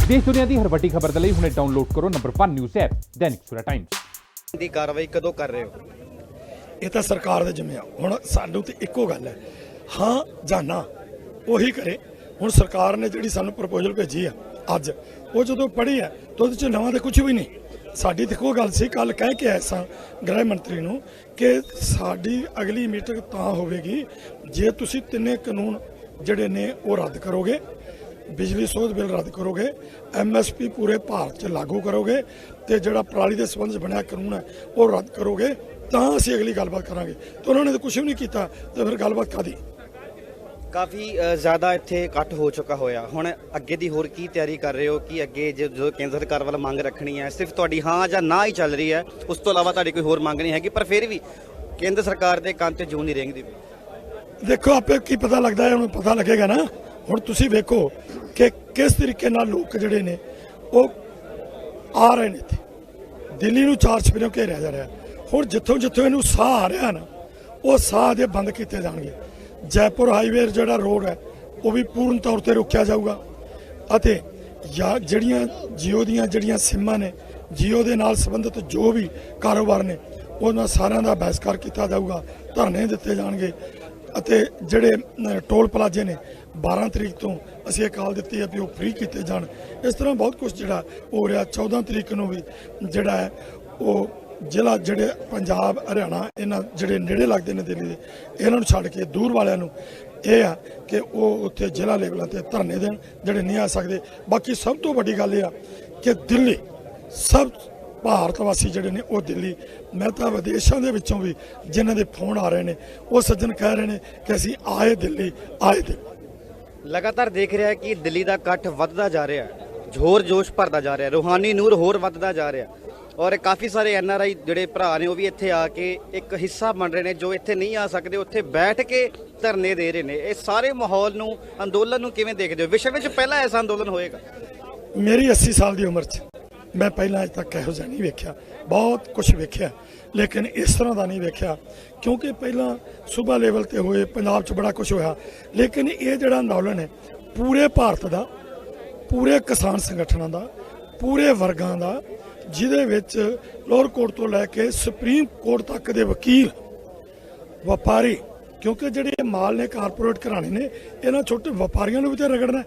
देश दुनिया की हर वड्डी खबर के लिए हुणे डाउनलोड करो number 1 news app Dainik Savera times ਦੀ ਕਾਰਵਾਈ ਕਦੋਂ ਕਰ ਰਹੇ ਹੋ? ਇਹ ਤਾਂ ਸਰਕਾਰ ਦੇ ਜਿੰਮੇ ਆ। ਹੁਣ ਸਾਨੂੰ ਤੇ ਇੱਕੋ ਗੱਲ ਹੈ, ਹਾਂ ਜਾਂ ਨਾ ਉਹੀ ਕਰੇ। ਹੁਣ ਸਰਕਾਰ ਨੇ ਜਿਹੜੀ ਸਾਨੂੰ ਪ੍ਰਪੋਜ਼ਲ ਭੇਜੀ ਆ ਅੱਜ, ਉਹ ਜਦੋਂ ਪੜ੍ਹੀ ਆ ਤਾਂ ਉਹਦੇ 'ਚ ਨਵਾਂ ਤਾਂ ਕੁਝ ਵੀ ਨਹੀਂ। ਸਾਡੀ ਤੇ ਇੱਕੋ ਗੱਲ ਸੀ, ਕੱਲ ਕਹਿ ਕੇ ਆਏ ਸਾਂ ਗ੍ਰਹਿ ਮੰਤਰੀ ਨੂੰ ਕਿ ਸਾਡੀ ਅਗਲੀ ਮੀਟਿੰਗ ਤਾਂ ਹੋਵੇਗੀ ਜੇ ਤੁਸੀਂ ਤਿੰਨੇ ਕਾਨੂੰਨ ਜਿਹੜੇ ਨੇ ਉਹ ਰੱਦ ਕਰੋਗੇ, ਬਿਜਲੀ ਸੋਧ ਬਿੱਲ ਰੱਦ ਕਰੋਗੇ, MSP ਪੂਰੇ ਭਾਰਤ 'ਚ ਲਾਗੂ ਕਰੋਗੇ ਤੇ ਜਿਹੜਾ ਪਰਾਲੀ ਦੇ ਸੰਬੰਧ 'ਚ ਬਣਿਆ ਕਾਨੂੰਨ ਹੈ ਉਹ ਰੱਦ ਕਰੋਗੇ, ਤਾਂ ਅਸੀਂ ਅਗਲੀ ਗੱਲਬਾਤ ਕਰਾਂਗੇ। ਤਾਂ ਉਹਨਾਂ ਨੇ ਤਾਂ ਕੁਝ ਵੀ ਨਹੀਂ ਕੀਤਾ, ਤੇ ਫਿਰ ਗੱਲਬਾਤ ਕਾਹਦੀ? ਕਾਫੀ ਜ਼ਿਆਦਾ ਇੱਥੇ ਇਕੱਠ ਹੋ ਚੁੱਕਾ ਹੋਇਆ। ਹੁਣ ਅੱਗੇ ਦੀ ਹੋਰ ਕੀ ਤਿਆਰੀ ਕਰ ਰਹੇ ਹੋ ਕਿ ਅੱਗੇ ਜਦੋਂ ਕੇਂਦਰ ਸਰਕਾਰ ਵੱਲ ਮੰਗ ਰੱਖਣੀ ਹੈ, ਸਿਰਫ ਤੁਹਾਡੀ ਹਾਂ ਜਾਂ ਨਾ ਹੀ ਚੱਲ ਰਹੀ ਹੈ, ਉਸ ਤੋਂ ਇਲਾਵਾ ਤੁਹਾਡੀ ਕੋਈ ਹੋਰ ਮੰਗ ਨਹੀਂ ਹੈਗੀ? ਪਰ ਫਿਰ ਵੀ ਕੇਂਦਰ ਸਰਕਾਰ ਦੇ ਕੰਨ ਤੇ ਜੂੰ ਨਹੀਂ ਰੇਂਗਦੀ। ਦੇਖੋ ਆਪੇ ਕੀ ਪਤਾ ਲੱਗਦਾ ਹੈ, ਉਹਨੂੰ ਪਤਾ ਲੱਗੇਗਾ ਨਾ। ਹੁਣ ਤੁਸੀਂ ਵੇਖੋ ਕਿ ਕਿਸ ਤਰੀਕੇ ਨਾਲ ਲੋਕ ਜਿਹੜੇ ਨੇ ਉਹ ਆ ਰਹੇ ਨੇ ਇੱਥੇ। ਦਿੱਲੀ ਨੂੰ ਚਾਰ ਚੁਫੇਰਿਓਂ ਘੇਰਿਆ ਜਾ ਰਿਹਾ। ਹੁਣ ਜਿੱਥੋਂ ਜਿੱਥੋਂ ਇਹਨੂੰ ਸਾਹ ਆ ਰਿਹਾ ਨਾ, ਉਹ ਸਾਹ ਦੇ ਬੰਦ ਕੀਤੇ ਜਾਣਗੇ। ਜੈਪੁਰ ਹਾਈਵੇ ਜਿਹੜਾ ਰੋਡ ਹੈ ਉਹ ਵੀ ਪੂਰਨ ਤੌਰ ਤੇ ਰੋਕਿਆ ਜਾਊਗਾ, ਅਤੇ ਜਾਂ ਜਿਹੜੀਆਂ ਜੀਓ ਦੀਆਂ ਜਿਹੜੀਆਂ ਸਿੰਮਾਂ ਨੇ, ਜੀਓ ਦੇ ਨਾਲ ਸੰਬੰਧਿਤ ਜੋ ਵੀ ਕਾਰੋਬਾਰ ਨੇ, ਉਹਨਾਂ ਸਾਰਿਆਂ ਦਾ ਬਹਿਸ਼ਕਾਰ ਕੀਤਾ ਜਾਊਗਾ, ਧਰਨੇ ਦਿੱਤੇ ਜਾਣਗੇ। ਅਤੇ ਜਿਹੜੇ ਟੋਲ ਪਲਾਜ਼ੇ ਨੇ 12 ਤਰੀਕ ਤੋਂ ਅਸੀਂ ਇਹ ਕਾਲ ਦਿੱਤੀ ਹੈ ਵੀ ਉਹ ਫ੍ਰੀ ਕੀਤੇ ਜਾਣ। ਇਸ ਤਰ੍ਹਾਂ ਬਹੁਤ ਕੁਝ ਜਿਹੜਾ ਹੋ ਰਿਹਾ। 14 ਤਰੀਕ ਨੂੰ ਵੀ ਜਿਹੜਾ ਹੈ ਉਹ ਜ਼ਿਲ੍ਹਾ ਜਿਹੜੇ ਪੰਜਾਬ ਹਰਿਆਣਾ ਇਹਨਾਂ ਜਿਹੜੇ ਨੇੜੇ ਲੱਗਦੇ ਨੇ ਦਿੱਲੀ ਦੇ, ਇਹਨਾਂ ਨੂੰ ਛੱਡ ਕੇ ਦੂਰ ਵਾਲਿਆਂ ਨੂੰ ਇਹ ਆ ਕਿ ਉਹ ਉੱਥੇ ਜ਼ਿਲ੍ਹਾ ਲੈਵਲਾਂ ਤੇ ਧਰਨੇ ਦੇਣ ਜਿਹੜੇ ਨਹੀਂ ਆ ਸਕਦੇ। ਬਾਕੀ ਸਭ ਤੋਂ ਵੱਡੀ ਗੱਲ ਇਹ ਆ ਕਿ ਦਿੱਲੀ ਸਭ ਭਾਰਤ ਵਾਸੀ ਜਿਹੜੇ ਨੇ ਉਹ ਦਿੱਲੀ, ਮੈਂ ਤਾਂ ਵਿਦੇਸ਼ਾਂ ਦੇ ਵਿੱਚੋਂ ਵੀ ਜਿਨ੍ਹਾਂ ਦੇ ਫੋਨ ਆ ਰਹੇ ਨੇ ਉਹ ਸੱਜਣ ਕਹਿ ਰਹੇ ਨੇ ਕਿ ਅਸੀਂ ਆਏ ਦਿੱਲੀ, ਆਏ ਦਿੱਲੀ। ਲਗਾਤਾਰ ਦੇਖ ਰਿਹਾ ਕਿ ਦਿੱਲੀ ਦਾ ਇਕੱਠ ਵੱਧਦਾ ਜਾ ਰਿਹਾ, ਜ਼ੋਰ ਜੋਸ਼ ਭਰਦਾ ਜਾ ਰਿਹਾ, ਰੂਹਾਨੀ ਨੂਰ ਹੋਰ ਵੱਧਦਾ ਜਾ ਰਿਹਾ, ਔਰ ਕਾਫੀ ਸਾਰੇ NRI ਜਿਹੜੇ ਭਰਾ ਨੇ ਉਹ ਵੀ ਇੱਥੇ ਆ ਕੇ ਇੱਕ ਹਿੱਸਾ ਬਣ ਰਹੇ ਨੇ। ਜੋ ਇੱਥੇ ਨਹੀਂ ਆ ਸਕਦੇ ਉੱਥੇ ਬੈਠ ਕੇ ਧਰਨੇ ਦੇ ਰਹੇ ਨੇ। ਇਹ ਸਾਰੇ ਮਾਹੌਲ ਨੂੰ, ਅੰਦੋਲਨ ਨੂੰ ਕਿਵੇਂ ਦੇਖਦੇ ਹੋ? ਵਿਸ਼ਵ ਵਿੱਚ ਪਹਿਲਾ ਐਸਾ ਅੰਦੋਲਨ ਹੋਏਗਾ? ਮੇਰੀ 80 ਸਾਲ ਦੀ ਉਮਰ 'ਚ ਮੈਂ ਪਹਿਲਾਂ ਅਜੇ ਤੱਕ ਇਹੋ ਜਿਹਾ ਨਹੀਂ ਵੇਖਿਆ। ਬਹੁਤ ਕੁਝ ਵੇਖਿਆ, ਲੇਕਿਨ ਇਸ ਤਰ੍ਹਾਂ ਦਾ ਨਹੀਂ ਵੇਖਿਆ, ਕਿਉਂਕਿ ਪਹਿਲਾਂ ਸੂਬਾ ਲੈਵਲ ਤੇ ਹੋਏ, ਪੰਜਾਬ 'ਚ ਬੜਾ ਕੁਝ ਹੋਇਆ, ਲੇਕਿਨ ਇਹ ਜਿਹੜਾ ਅੰਦੋਲਨ ਹੈ ਪੂਰੇ ਭਾਰਤ ਦਾ, ਪੂਰੇ ਕਿਸਾਨ ਸੰਗਠਨਾਂ ਦਾ, ਪੂਰੇ ਵਰਗਾਂ ਦਾ, ਜਿਹਦੇ ਵਿੱਚ ਲੋਅਰ ਕੋਰਟ ਤੋਂ ਲੈ ਕੇ ਸੁਪਰੀਮ ਕੋਰਟ ਤੱਕ ਦੇ ਵਕੀਲ, ਵਪਾਰੀ, ਕਿਉਂਕਿ ਜਿਹੜੇ ਮਾਲ ਨੇ ਕਾਰਪੋਰੇਟ ਘਰਾਣੇ ਨੇ, ਇਹਨਾਂ ਛੋਟੇ ਵਪਾਰੀਆਂ ਨੂੰ ਵੀ ਤਾਂ ਰਗੜਨਾ,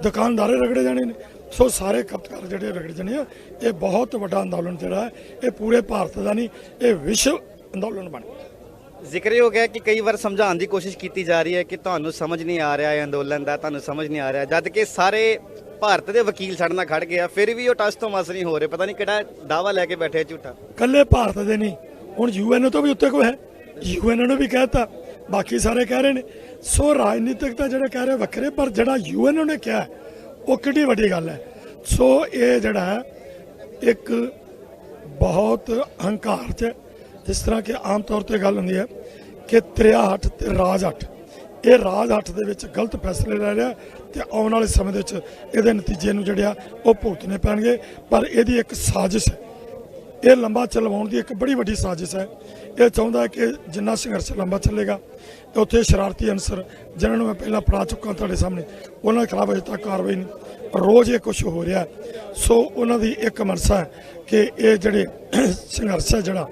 ਦੁਕਾਨਦਾਰੇ ਰਗੜੇ ਜਾਣੇ ਨੇ। ਸੋ ਸਾਰੇ ਖਪਤਕਾਰ ਜਿਹੜੇ ਰਗੜ ਜਾਣੇ ਆ। ਇਹ ਬਹੁਤ ਵੱਡਾ ਅੰਦੋਲਨ ਜਿਹੜਾ ਹੈ ਇਹ ਪੂਰੇ ਭਾਰਤ ਦਾ ਨਹੀਂ, ਇਹ ਵਿਸ਼ਵ ਅੰਦੋਲਨ ਬਣ ਗਿਆ। ਜ਼ਿਕਰ ਹੋ ਗਿਆ ਕਿ ਕਈ ਵਾਰ ਸਮਝਾਉਣ ਦੀ ਕੋਸ਼ਿਸ਼ ਕੀਤੀ ਜਾ ਰਹੀ ਹੈ ਕਿ ਤੁਹਾਨੂੰ ਸਮਝ ਨਹੀਂ ਆ ਰਿਹਾ ਇਹ ਅੰਦੋਲਨ ਦਾ, ਤੁਹਾਨੂੰ ਸਮਝ ਨਹੀਂ ਆ ਰਿਹਾ, ਜਦ ਕਿ ਸਾਰੇ ਭਾਰਤ ਦੇ ਵਕੀਲ ਸਾਡੇ ਨਾਲ ਖੜ ਗਿਆ, ਫਿਰ ਵੀ ਉਹ ਟਸ ਤੋਂ ਮਸ ਨਹੀਂ ਹੋ ਰਹੇ। ਪਤਾ ਨਹੀਂ ਕਿਹੜਾ ਦਾਵਾ ਲੈ ਕੇ ਬੈਠੇ ਝੂਠਾ। ਕੱਲੇ ਭਾਰਤ ਦੇ ਨਹੀਂ, ਹੁਣ UN ਤੋਂ ਵੀ ਉੱਤੇ ਕੋਈ ਹੈ, UN ਨੇ ਵੀ ਕਹਿਤਾ, ਬਾਕੀ ਸਾਰੇ ਕਹਿ ਰਹੇ ਨੇ। ਸੋ ਰਾਜਨੀਤਿਕ ਤਾਂ ਜਿਹੜੇ ਕਹਿ ਰਹੇ ਵੱਖਰੇ, ਪਰ ਜਿਹੜਾ UN ਨੇ ਕਿਹਾ ਉਹ ਕਿੱਡੀ ਵੱਡੀ ਗੱਲ ਹੈ। ਸੋ ਇਹ ਜਿਹੜਾ ਹੈ ਇੱਕ ਬਹੁਤ ਹੰਕਾਰ 'ਚ, ਜਿਸ ਤਰ੍ਹਾਂ ਕਿ ਆਮ ਤੌਰ ਤੇ ਗੱਲ ਹੁੰਦੀ ਹੈ ਕਿ ਤ੍ਰਿਆਹਟ ਤੇ ਰਾਜਹਟ, ਇਹ ਰਾਜਹਟ ਦੇ ਵਿੱਚ ਗਲਤ ਫੈਸਲੇ ਲੈ ਰਿਹਾ, ਤੇ ਆਉਣ ਵਾਲੇ ਸਮੇਂ ਦੇ ਵਿੱਚ ਇਹਦੇ ਨਤੀਜੇ ਨੂੰ ਜਿਹੜੇ ਆ ਉਹ ਭੁਗਤਣੇ ਪੈਣਗੇ। ਪਰ ਇਹਦੀ ਇੱਕ ਸਾਜ਼ਿਸ਼ ਹੈ, ਇਹ ਲੰਬਾ ਚਲਵਾਉਣ ਦੀ ਇੱਕ ਬੜੀ ਵੱਡੀ ਸਾਜ਼ਿਸ਼ ਹੈ। ਇਹ ਚਾਹੁੰਦਾ ਹੈ ਕਿ ਜਿੰਨਾ ਸੰਘਰਸ਼ ਲੰਬਾ ਚੱਲੇਗਾ, ਉੱਥੇ ਸ਼ਰਾਰਤੀ ਅਨਸਰ ਜਿਨ੍ਹਾਂ ਨੂੰ ਮੈਂ ਪਹਿਲਾਂ ਪੜਾ ਚੁੱਕਾ ਤੁਹਾਡੇ ਸਾਹਮਣੇ, ਉਹਨਾਂ ਦੇ ਖਿਲਾਫ ਅਜੇ ਤੱਕ ਕਾਰਵਾਈ ਨਹੀਂ। ਰੋਜ਼ ਇਹ ਕੁਝ ਹੋ ਰਿਹਾ। ਸੋ ਉਹਨਾਂ ਦੀ ਇੱਕ ਮਨਸਾ ਹੈ ਕਿ ਇਹ ਜਿਹੜੇ ਸੰਘਰਸ਼ ਹੈ ਜਿਹੜਾ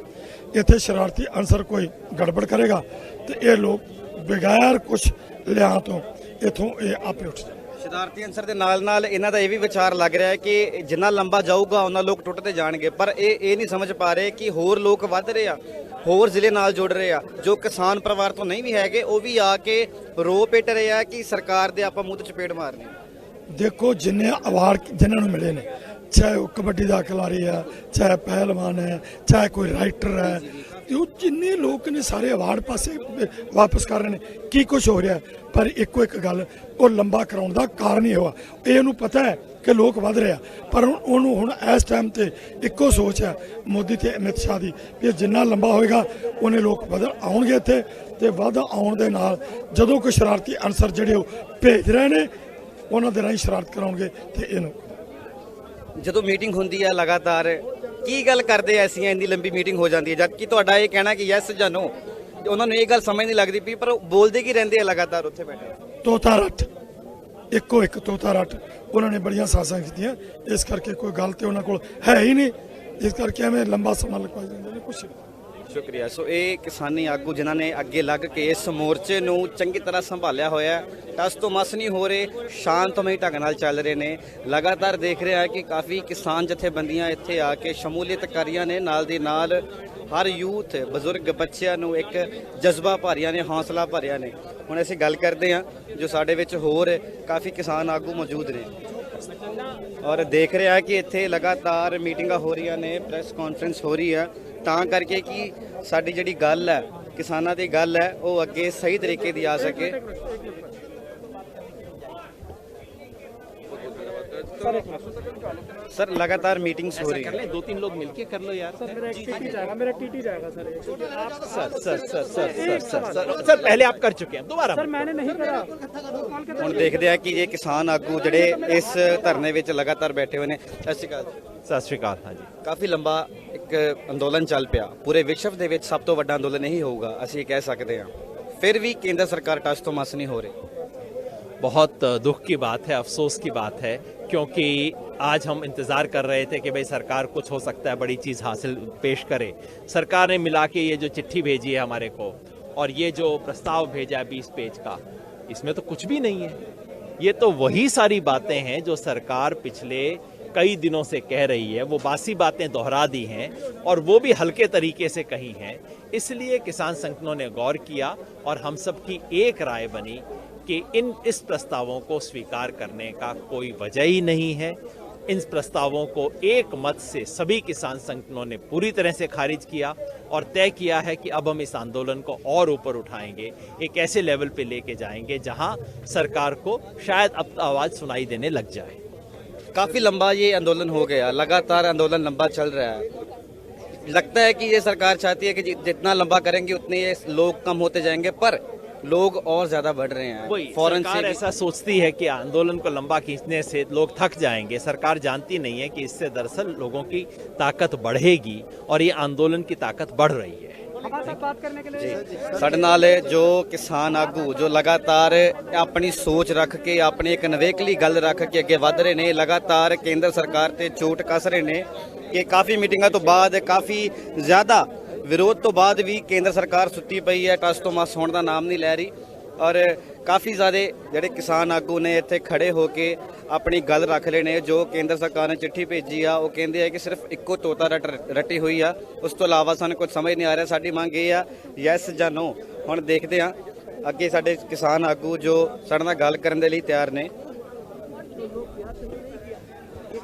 ਇੱਥੇ ਸ਼ਰਾਰਤੀ ਅਨਸਰ ਕੋਈ ਗੜਬੜ ਕਰੇਗਾ ਤੇ ਇਹ ਲੋਕ ਬਗੈਰ ਕੁਝ ਲਿਆ ਤੋਂ ਇੱਥੋਂ ਇਹ ਆਪੇ ਉੱਠ ਜਾਣ। ਸ਼ਰਾਰਤੀ ਅਨਸਰ ਦੇ ਨਾਲ ਨਾਲ ਇਹਨਾਂ ਦਾ ਇਹ ਵੀ ਵਿਚਾਰ ਲੱਗ ਰਿਹਾ ਹੈ ਕਿ ਜਿੰਨਾ ਲੰਬਾ ਜਾਊਗਾ ਉਹਨਾਂ ਲੋਕ ਟੁੱਟਦੇ ਜਾਣਗੇ। ਪਰ ਇਹ ਨਹੀਂ ਸਮਝ ਪਾ ਰਹੇ ਕਿ ਹੋਰ ਲੋਕ ਵੱਧ ਰਹੇ ਆ, ਹੋਰ ਜ਼ਿਲ੍ਹੇ ਨਾਲ ਜੁੜ ਰਹੇ ਆ, ਜੋ ਕਿਸਾਨ ਪਰਿਵਾਰ ਤੋਂ ਨਹੀਂ ਵੀ ਹੈਗੇ, ਉਹ ਵੀ ਆ ਕੇ ਰੋ ਪਿੱਟ ਰਹੇ ਆ ਕਿ ਸਰਕਾਰ ਦੇ ਆਪਾਂ ਮੂੰਹ ਤੇ ਚਪੇੜ ਮਾਰਨੀ। ਦੇਖੋ ਜਿੰਨੇ ਅਵਾਰਡ ਜਿਨ੍ਹਾਂ ਨੂੰ ਮਿਲੇ ਨੇ, ਚਾਹੇ ਉਹ ਕਬੱਡੀ ਦਾ ਖਿਲਾੜੀ ਹੈ, ਚਾਹੇ ਪਹਿਲਵਾਨ ਹੈ, ਚਾਹੇ ਕੋਈ ਰਾਈਟਰ ਹੈ, ਉਹ ਜਿੰਨੇ ਲੋਕ ਨੇ ਸਾਰੇ ਅਵਾਰਡ ਪਾਸੇ ਵਾਪਸ ਕਰ ਰਹੇ ਨੇ। ਕੀ ਕੁਝ ਹੋ ਰਿਹਾ, ਪਰ ਇੱਕੋ ਇੱਕ ਗੱਲ, ਉਹ ਲੰਬਾ ਕਰਾਉਣ ਦਾ ਕਾਰਨ ਹੀ ਹੋਆ। ਇਹਨੂੰ ਪਤਾ ਹੈ ਕਿ ਲੋਕ ਵੱਧ ਰਿਹਾ, ਪਰ ਉਹਨੂੰ ਹੁਣ ਇਸ ਟਾਈਮ ਤੇ ਇੱਕੋ ਸੋਚ ਹੈ ਮੋਦੀ ਤੇ ਅਮਿਤ ਸ਼ਾਹ ਦੀ ਵੀ ਜਿੰਨਾ ਲੰਬਾ ਹੋਏਗਾ ਉਹਨੇ ਲੋਕ ਵੱਧ ਆਉਣਗੇ ਇੱਥੇ, ਤੇ ਵੱਧ ਆਉਣ ਦੇ ਨਾਲ ਜਦੋਂ ਕੋਈ ਸ਼ਰਾਰਤੀ ਅਨਸਰ ਜਿਹੜੇ ਉਹ ਭੇਜ ਰਹੇ ਨੇ ਉਹਨਾਂ ਦੇ ਰਾਹੀਂ ਸ਼ਰਾਰਤ ਕਰਾਉਣਗੇ। ਤੇ ਇਹਨੂੰ ਜਦੋਂ ਮੀਟਿੰਗ ਹੁੰਦੀ ਹੈ ਲਗਾਤਾਰ ਕੀ ਗੱਲ ਕਰਦੇ ਐਸੀਆਂ ਇੰਨੀ ਲੰਬੀ ਮੀਟਿੰਗ ਹੋ ਜਾਂਦੀ ਹੈ, ਜਦ ਕਿ ਤੁਹਾਡਾ ਇਹ ਕਹਿਣਾ ਕਿ ਯੈਸ ਜਾਂ ਨੋ, ਉਹਨਾਂ ਨੂੰ ਇਹ ਗੱਲ ਸਮਝ ਨਹੀਂ ਲੱਗਦੀ ਪਈ, ਪਰ ਬੋਲਦੇ ਕੀ ਰਹਿੰਦੇ ਆ ਲਗਾਤਾਰ ਉੱਥੇ ਬੈਠੇ। ਤੋਤਾ ਰੱਟ ਇੱਕੋ ਇੱਕ ਤੋਤਾ ਰੱਟ ਉਹਨਾਂ ਨੇ ਬੜੀਆਂ ਸਾਜ਼ਾਂ ਕੀਤੀਆਂ। ਇਸ ਕਰਕੇ ਕੋਈ ਗੱਲ ਤੇ ਉਹਨਾਂ ਕੋਲ ਹੈ ਹੀ ਨਹੀਂ, ਇਸ ਕਰਕੇ ਐਵੇਂ ਲੰਬਾ ਸਮਾਂ ਲਗਵਾ ਜਾਂਦੇ ਨੇ ਕੁਛ। ਸ਼ੁਕਰੀਆ। ਸੋ ਇਹ ਕਿਸਾਨੀ ਆਗੂ ਜਿਨ੍ਹਾਂ ਨੇ ਅੱਗੇ ਲੱਗ ਕੇ ਇਸ ਮੋਰਚੇ ਨੂੰ ਚੰਗੀ ਤਰ੍ਹਾਂ ਸੰਭਾਲਿਆ ਹੋਇਆ ਹੈ, ਟਸ ਤੋਂ ਮਸ ਨਹੀਂ ਹੋ ਰਹੇ, ਸ਼ਾਂਤਮਈ ਢੰਗ ਨਾਲ ਚੱਲ ਰਹੇ ਨੇ। ਲਗਾਤਾਰ ਦੇਖ ਰਿਹਾ ਹੈ ਕਿ ਕਾਫੀ ਕਿਸਾਨ ਜਥੇਬੰਦੀਆਂ ਇੱਥੇ ਆ ਕੇ ਸ਼ਮੂਲੀਅਤ ਕਰ ਰਹੀਆਂ ਨੇ। ਨਾਲ ਦੀ ਨਾਲ ਹਰ ਯੂਥ, ਬਜ਼ੁਰਗ, ਬੱਚਿਆਂ ਨੂੰ ਇੱਕ ਜਜ਼ਬਾ ਭਰਿਆ ਨੇ, ਹੌਸਲਾ ਭਰਿਆ ਨੇ। ਹੁਣ ਅਸੀਂ ਗੱਲ ਕਰਦੇ ਹਾਂ ਜੋ ਸਾਡੇ ਵਿੱਚ ਹੋਰ ਕਾਫੀ ਕਿਸਾਨ ਆਗੂ ਮੌਜੂਦ ਨੇ ਔਰ ਦੇਖ ਰਿਹਾ ਕਿ ਇੱਥੇ ਲਗਾਤਾਰ ਮੀਟਿੰਗਾਂ ਹੋ ਰਹੀਆਂ ਨੇ, ਪ੍ਰੈਸ ਕਾਨਫਰੰਸ ਹੋ ਰਹੀ ਹੈ, ਤਾਂ ਕਰਕੇ ਕਿ ਸਾਡੀ ਜਿਹੜੀ ਗੱਲ ਹੈ, ਕਿਸਾਨਾਂ ਦੀ ਗੱਲ ਹੈ, ਉਹ ਅੱਗੇ ਸਹੀ ਤਰੀਕੇ ਦੀ ਆ ਸਕੇ। सर लगातार मीटिंग्स हो रही है, 2-3 लोग मिलके कर लो यार। सर मेरा टीटी जाएगा सर। सर पहले आप कर चुके हैं, दोबारा सर मैंने नहीं करा। ਹੁਣ ਦੇਖਦੇ ਆ ਕਿ ਇਹ ਕਿਸਾਨ ਆਗੂ ਜਿਹੜੇ ਇਸ ਧਰਨੇ ਵਿੱਚ ਲਗਾਤਾਰ ਬੈਠੇ ਹੋਏ ਨੇ। ਸਤਿ ਸ਼੍ਰੀ ਅਕਾਲ। सत श्रीकाल। हाँ जी, ਕਾਫੀ ਲੰਬਾ ਇੱਕ ਅੰਦੋਲਨ ਚੱਲ ਪਿਆ, ਪੂਰੇ ਵਿਸ਼ਵ ਦੇ ਵਿੱਚ ਸਭ ਤੋਂ ਵੱਡਾ ਅੰਦੋਲਨ ਇਹੀ ਹੋਊਗਾ, ਅਸੀਂ ਇਹ ਕਹਿ ਸਕਦੇ ਹਾਂ। ਫਿਰ ਵੀ ਕੇਂਦਰ ਸਰਕਾਰ ਟਸ ਤੋਂ ਮਸ ਨਹੀਂ ਹੋ ਰਹੀ। बहुत दुख की बात है, अफसोस की बात है, क्योंकि आज हम इंतज़ार कर रहे थे कि भाई सरकार कुछ हो सकता है बड़ी चीज़ हासिल पेश करे। सरकार ने मिला के ये जो चिट्ठी भेजी है हमारे को और ये जो प्रस्ताव भेजा है 20 पेज का, इसमें तो कुछ भी नहीं है। ये तो वही सारी बातें हैं जो सरकार पिछले कई दिनों से कह रही है, वो बासी बातें दोहरा दी हैं और वो भी हल्के तरीके से कही हैं। इसलिए किसान संगठनों ने गौर किया और हम सब की एक राय बनी कि इस प्रस्तावों को स्वीकार करने का कोई वजह ही नहीं है। इन प्रस्तावों को एक मत से सभी किसान संगठनों ने पूरी तरह से खारिज किया और तय किया है कि अब हम इस आंदोलन को और ऊपर उठाएंगे, एक ऐसे लेवल पे लेके जाएंगे जहां सरकार को शायद अब आवाज़ सुनाई देने लग जाए। काफी लंबा ये आंदोलन हो गया, लगातार आंदोलन लंबा चल रहा है। लगता है कि ये सरकार चाहती है कि जितना लंबा करेंगे उतने ये लोग कम होते जाएंगे, पर लोग और ज्यादा बढ़ रहे हैं। वही फौरन सरकार से ऐसा सोचती है कि आंदोलन को लंबा खींचने से लोग थक जाएंगे। सरकार जानती नहीं है कि इससे दरअसल लोगों की ताकत बढ़ेगी और ये आंदोलन की ताकत बढ़ रही है। बात करने के लिए ਸਾਡੇ ਨਾਲ ਜੋ ਕਿਸਾਨ ਆਗੂ ਜੋ ਲਗਾਤਾਰ ਆਪਣੀ ਸੋਚ ਰੱਖ ਕੇ, ਆਪਣੀ ਇੱਕ ਨਵੇਕਲੀ ਗੱਲ ਰੱਖ ਕੇ ਅੱਗੇ ਵਧ ਰਹੇ ਨੇ, ਲਗਾਤਾਰ ਕੇਂਦਰ ਸਰਕਾਰ ਤੇ ਚੋਟ ਕੱਸ ਰਹੇ ਨੇ ਕਿ ਕਾਫੀ ਮੀਟਿੰਗਾਂ ਤੋਂ ਬਾਅਦ, ਕਾਫੀ ਜ਼ਿਆਦਾ ਵਿਰੋਧ ਤੋਂ ਬਾਅਦ ਵੀ ਕੇਂਦਰ ਸਰਕਾਰ ਸੁੱਤੀ ਪਈ ਹੈ, ਟਸ ਤੋਂ ਮਸ ਹੋਣ ਦਾ ਨਾਮ ਨਹੀਂ ਲੈ ਰਹੀ। ਔਰ ਕਾਫੀ ਜ਼ਿਆਦਾ ਜਿਹੜੇ ਕਿਸਾਨ ਆਗੂ ਨੇ ਇੱਥੇ ਖੜੇ ਹੋ ਕੇ ਆਪਣੀ ਗੱਲ ਰੱਖ ਰਹੇ ਨੇ। ਜੋ ਕੇਂਦਰ ਸਰਕਾਰ ਨੇ ਚਿੱਠੀ ਭੇਜੀ ਆ, ਉਹ ਕਹਿੰਦੇ ਆ ਕਿ ਸਿਰਫ ਇੱਕੋ ਤੋਤਾ ਰੱਟੀ ਹੋਈ ਆ, ਉਸ ਤੋਂ ਇਲਾਵਾ ਸਾਨੂੰ ਕੁਝ ਸਮਝ ਨਹੀਂ ਆ ਰਿਹਾ। ਸਾਡੀ ਮੰਗ ਇਹ ਆ ਯੈਸ ਜਾਂ ਨੋ। ਹੁਣ ਦੇਖਦੇ ਆ ਅੱਗੇ ਸਾਡੇ ਕਿਸਾਨ ਆਗੂ ਜੋ ਸਾਡੇ ਨਾਲ ਗੱਲ ਕਰਨ ਦੇ ਲਈ ਤਿਆਰ ਨੇ।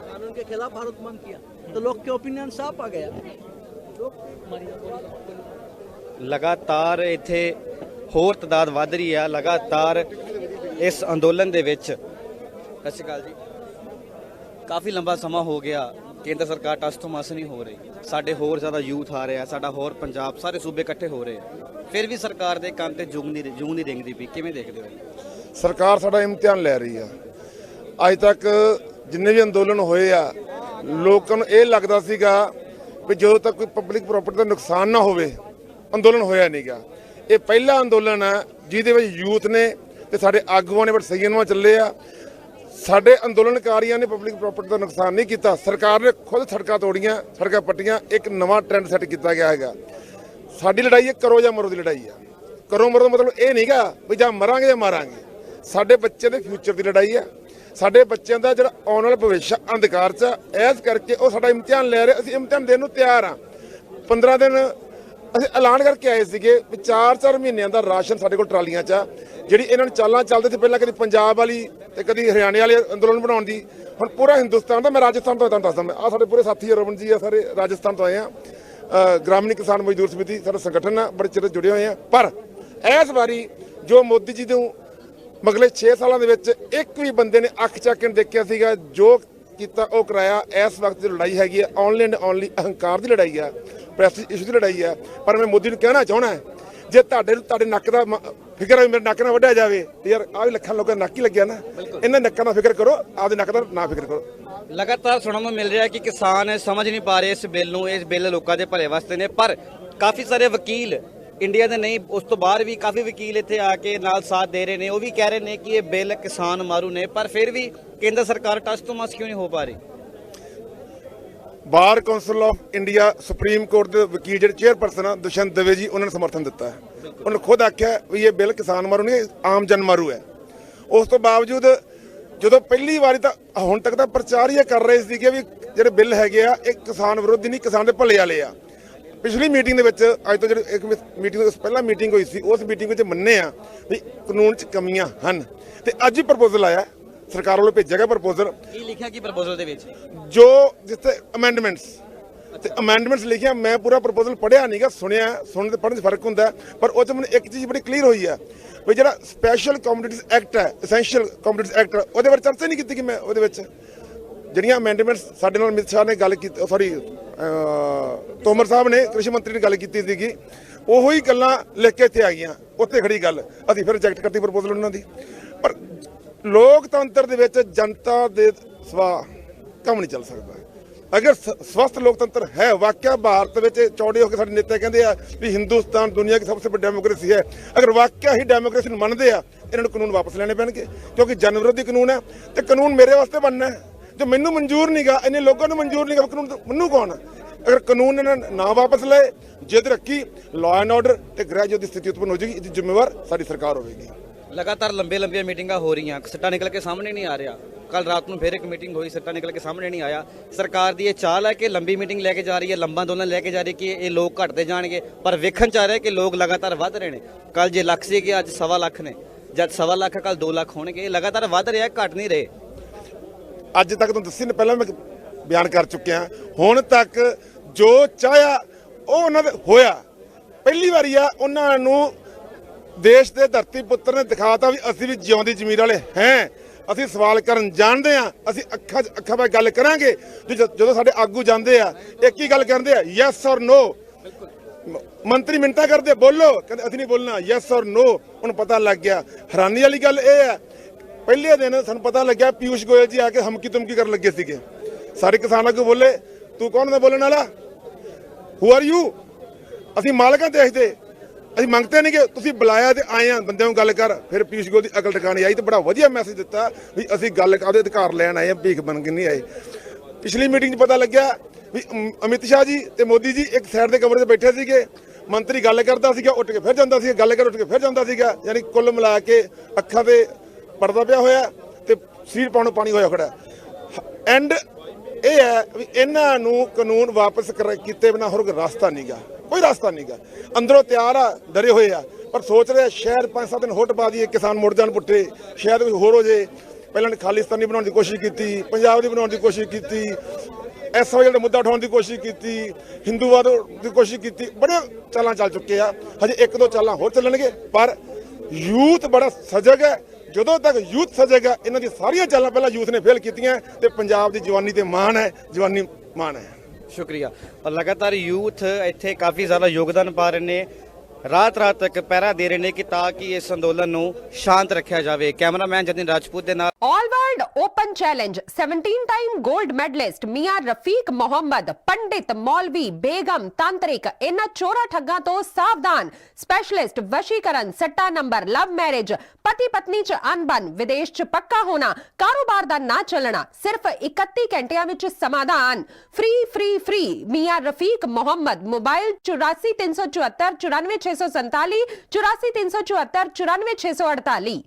कानून के खिलाफ भारत बंद किया तो लोग के ओपिनियन साफ आ गया। ਲਗਾਤਾਰ ਇੱਥੇ ਹੋਰ ਤਦਾਦ ਵੱਧ ਰਹੀ ਆ, ਲਗਾਤਾਰ ਇਸ ਅੰਦੋਲਨ ਦੇ ਵਿੱਚ। ਸਤਿ ਸ਼੍ਰੀ ਅਕਾਲ ਜੀ। ਕਾਫੀ ਲੰਬਾ ਸਮਾਂ ਹੋ ਗਿਆ, ਕੇਂਦਰ ਸਰਕਾਰ ਟਸ ਤੋਂ ਮਸ ਨਹੀਂ ਹੋ ਰਹੀ। ਸਾਡੇ ਹੋਰ ਜ਼ਿਆਦਾ ਯੂਥ ਆ ਰਿਹਾ, ਸਾਡਾ ਹੋਰ ਪੰਜਾਬ, ਸਾਰੇ ਸੂਬੇ ਇਕੱਠੇ ਹੋ ਰਹੇ ਆ, ਫਿਰ ਵੀ ਸਰਕਾਰ ਦੇ ਕੰਨ ਤੇ ਜੂੰ ਨਹੀਂ ਰਿੰਗਦੀ ਪਈ। ਕਿਵੇਂ ਦੇਖਦੇ ਹੋ? ਸਰਕਾਰ ਸਾਡਾ ਇਮਤਿਹਾਨ ਲੈ ਰਹੀ ਆ। ਅੱਜ ਤੱਕ ਜਿੰਨੇ ਵੀ ਅੰਦੋਲਨ ਹੋਏ ਆ, ਲੋਕਾਂ ਨੂੰ ਇਹ ਲੱਗਦਾ ਸੀਗਾ ਵੀ ਜਦੋਂ ਤੱਕ ਕੋਈ ਪਬਲਿਕ ਪ੍ਰਾਪਰਟੀ ਦਾ ਨੁਕਸਾਨ ਨਾ ਹੋਵੇ, ਅੰਦੋਲਨ ਹੋਇਆ ਨਹੀਂਗਾ। ਇਹ ਪਹਿਲਾ ਅੰਦੋਲਨ ਆ ਜਿਹਦੇ ਵਿੱਚ ਯੂਥ ਨੇ ਤੇ ਸਾਡੇ ਆਗੂਆਂ ਨੇ ਬੜੇ ਸਹੀ ਨਾਲ ਚੱਲੇ ਆ। ਸਾਡੇ ਅੰਦੋਲਨਕਾਰੀਆਂ ਨੇ ਪਬਲਿਕ ਪ੍ਰਾਪਰਟੀ ਦਾ ਨੁਕਸਾਨ ਨਹੀਂ ਕੀਤਾ। ਸਰਕਾਰ ਨੇ ਖੁਦ ਸੜਕਾਂ ਤੋੜੀਆਂ, ਸੜਕਾਂ ਪੱਟੀਆਂ, ਇੱਕ ਨਵਾਂ ਟ੍ਰੈਂਡ ਸੈੱਟ ਕੀਤਾ ਗਿਆ ਹੈਗਾ। ਸਾਡੀ ਲੜਾਈ ਹੈ ਕਰੋ ਜਾਂ ਮਰੋ ਦੀ ਲੜਾਈ ਆ। ਕਰੋ ਮਰੋ ਦਾ ਮਤਲਬ ਇਹ ਨਹੀਂਗਾ ਵੀ ਜਾਂ ਮਰਾਂਗੇ ਜਾਂ ਮਾਰਾਂਗੇ। ਸਾਡੇ ਬੱਚੇ ਦੇ ਫਿਊਚਰ ਦੀ ਲੜਾਈ ਆ। ਸਾਡੇ ਬੱਚਿਆਂ ਦਾ ਜਿਹੜਾ ਆਉਣ ਵਾਲਾ ਭਵਿੱਖ ਅੰਧਕਾਰ 'ਚ, ਇਸ ਕਰਕੇ ਉਹ ਸਾਡਾ ਇਮਤਿਹਾਨ ਲੈ ਰਹੇ। ਅਸੀਂ ਇਮਤਿਹਾਨ ਦੇਣ ਨੂੰ ਤਿਆਰ ਆ। 15 ਦਿਨ ਅਸੀਂ ਐਲਾਨ ਕਰਕੇ ਆਏ ਸੀਗੇ ਵੀ 4-4 ਮਹੀਨਿਆਂ ਦਾ ਰਾਸ਼ਨ ਸਾਡੇ ਕੋਲ ਟਰਾਲੀਆਂ 'ਚ ਆ। ਜਿਹੜੀ ਇਹਨਾਂ ਨੂੰ ਚਾਲਾਂ ਚੱਲਦੇ ਸੀ ਪਹਿਲਾਂ, ਕਦੀ ਪੰਜਾਬ ਵਾਲੀ ਤੇ ਕਦੀ ਹਰਿਆਣੇ ਵਾਲੇ ਅੰਦੋਲਨ ਬਣਾਉਣ ਦੀ, ਹੁਣ ਪੂਰਾ ਹਿੰਦੁਸਤਾਨ ਦਾ। ਮੈਂ ਰਾਜਸਥਾਨ ਤੋਂ ਤੁਹਾਨੂੰ ਦੱਸਦਾ, ਮੈਂ ਆ ਸਾਡੇ ਪੂਰੇ ਸਾਥੀ ਰਮਨ ਜੀ ਆ, ਸਾਰੇ ਰਾਜਸਥਾਨ ਤੋਂ ਆਏ ਆ। ਗ੍ਰਾਮੀਣ ਕਿਸਾਨ ਮਜ਼ਦੂਰ ਸਮਿਤੀ ਸਾਡਾ ਸੰਗਠਨ ਆ, ਬੜੇ ਚਿਰ ਜੁੜੇ ਹੋਏ ਆ। ਪਰ ਇਸ ਵਾਰੀ ਜੋ ਮੋਦੀ ਜੀ ਨੂੰ ਮਗਲੇ 6 ਸਾਲਾਂ ਦੇ ਵਿੱਚ ਇੱਕ ਵੀ ਬੰਦੇ ਨੇ ਅੱਖ ਚੱਕ ਕੇ ਦੇਖਿਆ ਸੀਗਾ, ਜੋ ਕੀਤਾ ਉਹ ਕਰਾਇਆ। ਇਸ ਵਕਤ ਦੀ ਲੜਾਈ ਹੈਗੀ ਆ ਓਨਲੀ ਐਂਡ ਓਨਲੀ ਅਹੰਕਾਰ ਦੀ ਲੜਾਈ ਆ, ਪ੍ਰੈਸਟੀਜ ਇਸ਼ੂ ਦੀ ਲੜਾਈ ਆ। ਪਰ ਮੈਂ ਮੋਦੀ ਨੂੰ ਕਹਿਣਾ ਚਾਹਣਾ, ਜੇ ਤੁਹਾਡੇ ਨੱਕ ਦਾ ਫਿਕਰ ਹੈ ਮੇਰੇ ਨੱਕ ਨਾਲ ਵੱਢਿਆ ਜਾਵੇ ਤੇ ਯਾਰ ਆਹ ਵੀ ਲੱਖਾਂ ਲੋਕਾਂ ਦਾ ਨੱਕ ਹੀ ਲੱਗਿਆ ਨਾ, ਇਹਨਾਂ ਨੱਕਾਂ ਦਾ ਫਿਕਰ ਕਰੋ, ਆਪਦੇ ਨੱਕ ਦਾ ਨਾ ਫਿਕਰ ਕਰੋ। ਲਗਾਤਾਰ ਸੁਣਨ ਨੂੰ ਮਿਲ ਰਿਹਾ ਕਿ ਕਿਸਾਨ ਸਮਝ ਨਹੀਂ ਪਾ ਰਹੇ ਇਸ ਬਿੱਲ ਨੂੰ। ਇਸ ਬਿੱਲ ਲੋਕਾਂ ਦੇ ਭਲੇ ਵਾਸਤੇ ਨੇ, ਪਰ ਕਾਫੀ ਸਾਰੇ ਵਕੀਲ ਇੰਡੀਆ ਦੇ ਨਹੀਂ ਉਸ ਤੋਂ ਬਾਹਰ ਵੀ ਕਾਫੀ ਵਕੀਲ ਇੱਥੇ ਆ ਕੇ ਨਾਲ ਸਾਥ ਦੇ ਰਹੇ ਨੇ। ਉਹ ਵੀ ਕਹਿ ਰਹੇ ਨੇ ਕਿ ਇਹ ਬਿੱਲ ਕਿਸਾਨ ਮਾਰੂ ਨੇ, ਪਰ ਫਿਰ ਵੀ ਕੇਂਦਰ ਸਰਕਾਰ ਟਸ ਤੋਂ ਮਸ ਕਿਉਂ ਨਹੀਂ ਹੋ ਪਾ ਰਹੀ? Bar council of India, supreme court ਦੇ ਵਕੀਲ ਜਿਹੜੇ ਚੇਅਰਪਰਸਨ ਆ ਦੁਸ਼ਯੰਤ ਦਵੇ ਜੀ, ਉਹਨਾਂ ਨੇ ਸਮਰਥਨ ਦਿੱਤਾ ਹੈ। ਉਹਨੇ ਖੁਦ ਆਖਿਆ ਵੀ ਇਹ ਬਿੱਲ ਕਿਸਾਨ ਮਾਰੂ ਨਹੀਂ, ਆਮ ਜਨ ਮਾਰੂ ਹੈ। ਉਸ ਤੋਂ ਬਾਵਜੂਦ ਜਦੋਂ ਪਹਿਲੀ ਵਾਰੀ ਤਾਂ ਹੁਣ ਤੱਕ ਤਾਂ ਪ੍ਰਚਾਰ ਹੀ ਕਰ ਰਹੇ ਸੀਗੇ ਵੀ ਜਿਹੜੇ ਬਿੱਲ ਹੈਗੇ ਆ ਇਹ ਕਿਸਾਨ ਵਿਰੋਧੀ ਨਹੀਂ, ਕਿਸਾਨ ਦੇ ਭਲੇ ਵਾਲੇ ਆ। ਪਿਛਲੀ ਮੀਟਿੰਗ ਦੇ ਵਿੱਚ ਅੱਜ ਤੋਂ ਜਿਹੜੀ ਇੱਕ ਮੀਟਿੰਗ ਤੋਂ ਪਹਿਲਾਂ ਮੀਟਿੰਗ ਹੋਈ ਸੀ, ਉਸ ਮੀਟਿੰਗ ਵਿੱਚ ਮੰਨੇ ਆ ਵੀ ਕਾਨੂੰਨ 'ਚ ਕਮੀਆਂ ਹਨ, ਤੇ ਅੱਜ ਹੀ ਪ੍ਰਪੋਜ਼ਲ ਆਇਆ ਸਰਕਾਰ ਵੱਲੋਂ ਭੇਜਿਆ ਗਿਆ ਪ੍ਰਪੋਜ਼ਲ। ਕੀ ਲਿਖਿਆ ਕੀ ਪ੍ਰਪੋਜ਼ਲ ਦੇ ਵਿੱਚ? ਜੋ ਜਿੱਥੇ ਅਮੈਂਡਮੈਂਟਸ ਤੇ ਅਮੈਂਡਮੈਂਟਸ ਲਿਖਿਆ, ਮੈਂ ਪੂਰਾ ਪ੍ਰਪੋਜ਼ਲ ਪੜ੍ਹਿਆ ਨਹੀਂਗਾ, ਸੁਣਿਆ। ਸੁਣਨ ਤੇ ਪੜ੍ਹਨ 'ਚ ਫਰਕ ਹੁੰਦਾ, ਪਰ ਉਹ 'ਚ ਮੈਨੂੰ ਇੱਕ ਚੀਜ਼ ਬੜੀ ਕਲੀਅਰ ਹੋਈ ਹੈ ਵੀ ਜਿਹੜਾ ਸਪੈਸ਼ਲ ਕਮੋਡਿਟੀਜ਼ ਐਕਟ ਹੈ, ਐਸੈਂਸ਼ੀਅਲ ਕਮੋਡਿਟੀਜ਼ ਐਕਟ, ਉਹਦੇ ਬਾਰੇ ਚਰਚਾ ਨਹੀਂ ਕੀਤੀ ਕਿ ਮੈਂ ਉਹਦੇ ਵਿੱਚ ਜਿਹੜੀਆਂ ਅਮੈਂਡਮੈਂਟਸ ਸਾਡੇ ਨਾਲ ਅਮਿਤ ਸ਼ਾਹ ਨੇ ਗੱਲ ਕੀਤੀ, ਸੌਰੀ ਤੋਮਰ ਸਾਹਿਬ ਨੇ, ਕ੍ਰਿਸ਼ੀ ਮੰਤਰੀ ਨੇ ਗੱਲ ਕੀਤੀ ਸੀਗੀ, ਉਹੋ ਹੀ ਗੱਲਾਂ ਲਿਖ ਕੇ ਇੱਥੇ ਆ ਗਈਆਂ। ਉੱਥੇ ਖੜੀ ਗੱਲ ਅਸੀਂ ਫਿਰ ਰਿਜੈਕਟ ਕਰਤੀ ਪ੍ਰਪੋਜ਼ਲ ਉਹਨਾਂ ਦੀ। ਪਰ ਲੋਕਤੰਤਰ ਦੇ ਵਿੱਚ ਜਨਤਾ ਦੇ ਸਵਾ ਕੰਮ ਨਹੀਂ ਚੱਲ ਸਕਦਾ। ਅਗਰ ਸਵਸਥ ਲੋਕਤੰਤਰ ਹੈ, ਵਾਕਿਆ ਭਾਰਤ ਵਿੱਚ ਚੌੜੇ ਹੋ ਕੇ ਸਾਡੇ ਨੇਤਾ ਕਹਿੰਦੇ ਆ ਵੀ ਹਿੰਦੁਸਤਾਨ ਦੁਨੀਆ ਦੀ ਸਭ ਤੋਂ ਵੱਡੀ ਡੈਮੋਕ੍ਰੇਸੀ ਹੈ, ਅਗਰ ਵਾਕਿਆ ਹੀ ਡੈਮੋਕ੍ਰੇਸੀ ਨੂੰ ਮੰਨਦੇ ਆ, ਇਹਨਾਂ ਨੂੰ ਕਾਨੂੰਨ ਵਾਪਸ ਲੈਣੇ ਪੈਣਗੇ, ਕਿਉਂਕਿ ਜਨ ਵਿਰੋਧੀ ਕਾਨੂੰਨ ਹੈ ਤੇ ਕਾਨੂੰਨ ਮੇਰੇ ਵਾਸਤੇ ਬਣਨਾ ਹੈ ਜੋ ਮੈਨੂੰ ਮਨਜ਼ੂਰ ਨਹੀਂਗਾ, ਇੰਨੇ ਲੋਕਾਂ ਨੂੰ ਮਨਜ਼ੂਰ ਨਹੀਂਗਾ, ਕਾਨੂੰਨ ਮੈਨੂੰ ਕੌਣ? ਅਗਰ ਕਾਨੂੰਨ ਇਹਨਾਂ ਨਾ ਵਾਪਸ ਲਏ, ਜਿੱਦ ਰੱਖੀ, ਲਾਅ ਐਂਡ ਆਰਡਰ ਤੇ ਗ੍ਰਹਿ ਯੁੱਧ ਦੀ ਸਥਿਤੀ ਉਤਪੰਨ ਹੋ ਜਾਏਗੀ। ਇਹਦੀ ਜ਼ਿੰਮੇਵਾਰ ਸਾਡੀ ਸਰਕਾਰ ਹੋਵੇਗੀ। ਲਗਾਤਾਰ ਲੰਬੀਆਂ ਮੀਟਿੰਗਾਂ ਹੋ ਰਹੀਆਂ, ਸੱਟਾ ਨਿਕਲ ਕੇ ਸਾਹਮਣੇ ਨਹੀਂ ਆ ਰਿਹਾ। ਕੱਲ ਰਾਤ ਨੂੰ ਫਿਰ ਇੱਕ ਮੀਟਿੰਗ ਹੋਈ, ਸੱਟਾ ਨਿਕਲ ਕੇ ਸਾਹਮਣੇ ਨਹੀਂ ਆਇਆ। ਸਰਕਾਰ ਦੀ ਇਹ ਚਾਲ ਹੈ ਕਿ ਲੰਬੀ ਮੀਟਿੰਗ ਲੈ ਕੇ ਜਾ ਰਹੀ ਹੈ, ਲੰਬਾ ਅੰਦੋਲਨ ਲੈ ਕੇ ਜਾ ਰਹੀ ਹੈ ਕਿ ਇਹ ਲੋਕ ਘਟਦੇ ਜਾਣਗੇ, ਪਰ ਵੇਖਣ ਚ ਆ ਰਿਹਾ ਕਿ ਲੋਕ ਲਗਾਤਾਰ ਵੱਧ ਰਹੇ ਨੇ। ਕੱਲ ਜੇ ਲੱਖ ਸੀ ਕਿ ਅੱਜ 1.25 ਲੱਖ ਨੇ, ਜਦ 1.25 ਲੱਖ ਕੱਲ 2 ਲੱਖ ਹੋਣਗੇ। ਇਹ ਲਗਾਤਾਰ ਵੱਧ ਰਿਹਾ, ਘਟ ਨਹੀਂ ਰਹੇ। ਅੱਜ ਤੱਕ ਤੁਹਾਨੂੰ ਦੱਸੀ ਨੇ, ਪਹਿਲਾਂ ਮੈਂ ਬਿਆਨ ਕਰ ਚੁੱਕਿਆ, ਹੁਣ ਤੱਕ ਜੋ ਚਾਹਿਆ ਉਹ ਉਹਨਾਂ ਦੇ ਹੋਇਆ। ਪਹਿਲੀ ਵਾਰੀ ਆ ਉਹਨਾਂ ਨੂੰ ਦੇਸ਼ ਦੇ ਧਰਤੀ ਪੁੱਤਰ ਨੇ ਦਿਖਾਤਾ ਵੀ ਅਸੀਂ ਵੀ ਜਿਉਂਦੀ ਜ਼ਮੀਰ ਵਾਲੇ ਹੈ, ਅਸੀਂ ਸਵਾਲ ਕਰਨ ਜਾਣਦੇ ਆ, ਅਸੀਂ ਅੱਖਾਂ 'ਚ ਅੱਖਾਂ 'ਤੇ ਗੱਲ ਕਰਾਂਗੇ। ਜਦੋਂ ਸਾਡੇ ਆਗੂ ਜਾਂਦੇ ਆ ਇੱਕ ਹੀ ਗੱਲ ਕਰਦੇ ਆ, ਯੈਸ ਔਰ ਨੋ। ਮੰਤਰੀ ਮਿੰਟਾਂ ਕਰਦੇ, ਬੋਲੋ, ਕਹਿੰਦੇ ਅਸੀਂ ਨਹੀਂ ਬੋਲਣਾ, ਯੈਸ ਔਰ ਨੋ। ਹੁਣ ਪਤਾ ਲੱਗ ਗਿਆ। ਹੈਰਾਨੀ ਵਾਲੀ ਗੱਲ ਇਹ ਹੈ, ਪਹਿਲੇ ਦਿਨ ਸਾਨੂੰ ਪਤਾ ਲੱਗਿਆ ਪਿਊਸ਼ ਗੋਇਲ ਜੀ ਆ ਕੇ ਹਮਕੀ ਤੁਮਕੀ ਕਰਨ ਲੱਗੇ ਸੀਗੇ। ਸਾਰੇ ਕਿਸਾਨਾਂ ਕੋ ਬੋਲੇ, ਤੂੰ ਕੌਣ ਦਾ ਬੋਲਣ ਵਾਲਾ? Who are you? ਅਸੀਂ ਮਾਲਕਾਂ ਦੇਖਦੇ, ਅਸੀਂ ਮੰਗਤੇ ਨਹੀਂ ਕਿ ਤੁਸੀਂ ਬੁਲਾਇਆ ਤੇ ਆਏ ਆ, ਬੰਦਿਆਂ ਨੂੰ ਗੱਲ ਕਰ। ਫਿਰ ਪਿਊਸ਼ ਗੋਇਲ ਦੀ ਅਕਲ ਟਿਕਾਣੇ ਆਈ ਤੇ ਬੜਾ ਵਧੀਆ ਮੈਸੇਜ ਦਿੱਤਾ ਵੀ ਅਸੀਂ ਗੱਲ ਕਰਦੇ ਅਧਿਕਾਰ ਲੈਣ ਆਏ ਆ, ਭੀਖ ਬਣ ਕੇ ਨਹੀਂ ਆਏ। ਪਿਛਲੀ ਮੀਟਿੰਗ 'ਚ ਪਤਾ ਲੱਗਿਆ ਵੀ ਅਮਿਤ ਸ਼ਾਹ ਜੀ ਤੇ ਮੋਦੀ ਜੀ ਇੱਕ ਸਾਈਡ ਦੇ ਕਮਰੇ 'ਚ ਬੈਠੇ ਸੀਗੇ, ਮੰਤਰੀ ਗੱਲ ਕਰਦਾ ਸੀਗਾ, ਉੱਠ ਕੇ ਫਿਰ ਜਾਂਦਾ ਸੀਗਾ, ਗੱਲ ਕਰ ਉੱਠ ਕੇ ਫਿਰ ਜਾਂਦਾ ਸੀਗਾ। ਯਾਨੀ ਕੁੱਲ ਮਿਲਾ ਕੇ ਅੱਖਾਂ ਤੇ ਪਰਦਾ ਪਿਆ ਹੋਇਆ ਤੇ ਸੀਰ ਪਾਉਣ ਨੂੰ ਪਾਣੀ ਹੋਇਆ ਖੜਾ। ਐਂਡ ਇਹ ਹੈ ਵੀ ਇਹਨਾਂ ਨੂੰ ਕਾਨੂੰਨ ਵਾਪਸ ਕੀਤੇ ਬਿਨਾਂ ਹੋਰ ਕੋਈ ਰਸਤਾ ਨਹੀਂਗਾ, ਕੋਈ ਰਸਤਾ ਨਹੀਂਗਾ। ਅੰਦਰੋਂ ਤਿਆਰ ਆ, ਡਰੇ ਹੋਏ ਆ, ਪਰ ਸੋਚ ਰਹੇ ਸ਼ਾਇਦ 5-7 ਦਿਨ ਹੋਰ ਪਾ ਦਈਏ, ਕਿਸਾਨ ਮੁੜ ਜਾਣ ਪੁੱਠੇ, ਸ਼ਾਇਦ ਕੋਈ ਹੋਰ ਹੋ ਜੇ। ਪਹਿਲਾਂ ਨੇ ਖਾਲਿਸਤਾਨੀ ਬਣਾਉਣ ਦੀ ਕੋਸ਼ਿਸ਼ ਕੀਤੀ, ਪੰਜਾਬ ਦੀ ਬਣਾਉਣ ਦੀ ਕੋਸ਼ਿਸ਼ ਕੀਤੀ, ਐਸਓ ਜਿਹੜਾ ਮੁੱਦਾ ਉਠਾਉਣ ਦੀ ਕੋਸ਼ਿਸ਼ ਕੀਤੀ, ਹਿੰਦੂਵਾਦ ਦੀ ਕੋਸ਼ਿਸ਼ ਕੀਤੀ, ਬੜੇ ਚਾਲਾਂ ਚੱਲ ਚੁੱਕੇ ਆ। ਹਜੇ 1-2 ਚਾਲਾਂ ਹੋਰ ਚੱਲਣਗੇ, ਪਰ ਯੂਥ ਬੜਾ ਸਜਗ ਹੈ। ਜਦੋਂ ਤੱਕ ਯੂਥ ਸਜੇਗਾ, ਇਹਨਾਂ ਦੀ ਸਾਰੀਆਂ ਚਾਲਾਂ ਪਹਿਲਾਂ ਯੂਥ ਨੇ ਫੇਲ ਕੀਤੀਆਂ ਤੇ ਪੰਜਾਬ ਦੀ ਜਵਾਨੀ ਤੇ ਮਾਣ ਹੈ, ਜਵਾਨੀ ਮਾਣ ਹੈ। ਸ਼ੁਕਰੀਆ। ਔਰ ਲਗਾਤਾਰ ਯੂਥ ਇੱਥੇ ਕਾਫੀ ਜ਼ਿਆਦਾ ਯੋਗਦਾਨ ਪਾ ਰਹੇ ਨੇ, ਰਾਤ ਤੱਕ ਪਹਿਰਾ ਦੇ ਰਹੇ ਨੇ ਕਿ ਤਾਂ ਕਿ ਇਸ ਅੰਦੋਲਨ ਨੂੰ ਸ਼ਾਂਤ ਰੱਖਿਆ ਜਾਵੇ। ਕੈਮਰਾਮੈਨ ਜਤਿਨ ਰਾਜਪੂਤ ਦੇ ਨਾਲ all world open challenge 17 time gold medalist मियां रफीक मोहम्मद, पंडित मौलवी बेगम तांत्रिक, इन्हां चोरा ठग्गां तो सावधान। स्पेशलिस्ट वशीकरण, सट्टा नंबर, लव मैरिज, पति पत्नी च अनबन, विदेश च पक्का होना, कारोबार दा ना चलना, सिर्फ 31 घंटियां विच समाधान। फ्री फ्री फ्री मियां रफीक मोहम्मद। मोबाइल 84 374 94 647, 84 374 94 648।